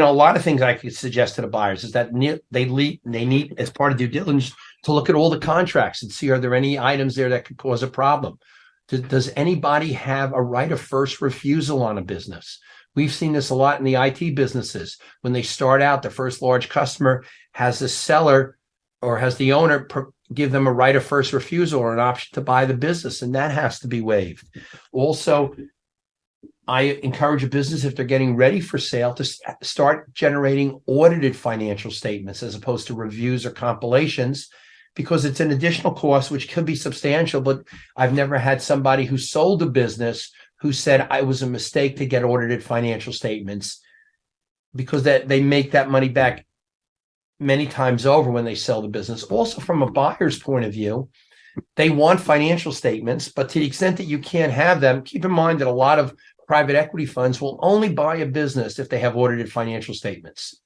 a lot of things I could suggest to the buyers is that they need, as part of due diligence, to look at all the contracts and see, are there any items there that could cause a problem? Does anybody have a right of first refusal on a business? We've seen this a lot in the IT businesses. When they start out, the first large customer has the seller or has the owner give them a right of first refusal or an option to buy the business, and that has to be waived. Also, I encourage a business, if they're getting ready for sale, to start generating audited financial statements as opposed to reviews or compilations, because it's an additional cost, which could be substantial. But I've never had somebody who sold a business who said I was a mistake to get audited financial statements, because that they make that money back many times over when they sell the business. Also, from a buyer's point of view, they want financial statements, but to the extent that you can't have them, keep in mind that a lot of private equity funds will only buy a business if they have audited financial statements.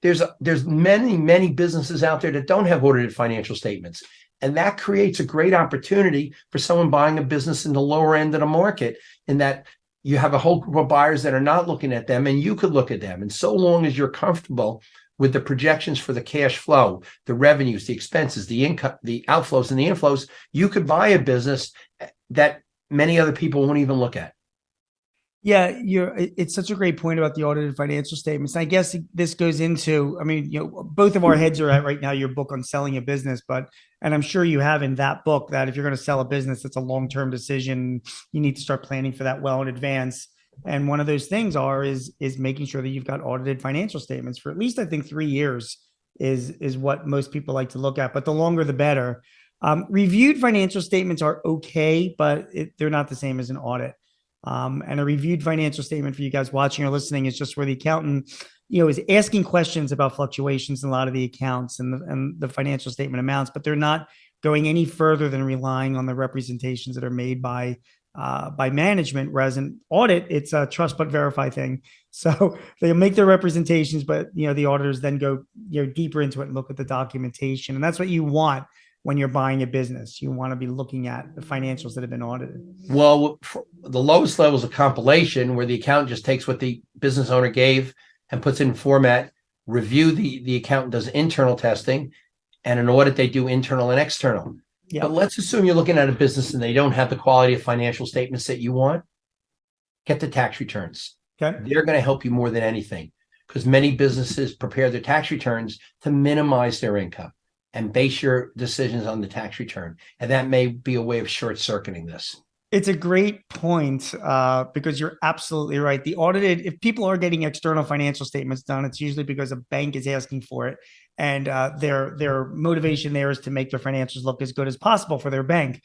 There's many businesses out there that don't have audited financial statements. And that creates a great opportunity for someone buying a business in the lower end of the market, in that you have a whole group of buyers that are not looking at them, and you could look at them. And so long as you're comfortable with the projections for the cash flow, the revenues, the expenses, the income, the outflows and the inflows, you could buy a business that many other people won't even look at. Yeah, it's such a great point about the audited financial statements. I guess this goes into, I mean, both of our heads are at right now your book on selling a business, and I'm sure you have in that book that if you're going to sell a business, it's a long-term decision. You need to start planning for that well in advance. And one of those things is making sure that you've got audited financial statements for at least, I think, 3 years is what most people like to look at, but the longer the better. Reviewed financial statements are okay, but they're not the same as an audit. And a reviewed financial statement for you guys watching or listening is just where the accountant, is asking questions about fluctuations in a lot of the accounts and the financial statement amounts, but they're not going any further than relying on the representations that are made by management. Whereas an audit, it's a trust but verify thing. So they'll make their representations, but the auditors then go deeper into it and look at the documentation, and that's what you want. When you're buying a business, you want to be looking at the financials that have been audited. Well, the lowest levels of compilation, where the accountant just takes what the business owner gave and puts it in format, review the accountant does internal testing, and an audit, they do internal and external. Yep. But let's assume you're looking at a business and they don't have the quality of financial statements that you want. Get the tax returns. Okay. They're going to help you more than anything, because many businesses prepare their tax returns to minimize their income and base your decisions on the tax return. And that may be a way of short-circuiting this. It's a great point, because you're absolutely right. The audited, if people are getting external financial statements done, it's usually because a bank is asking for it. And their motivation there is to make their financials look as good as possible for their bank.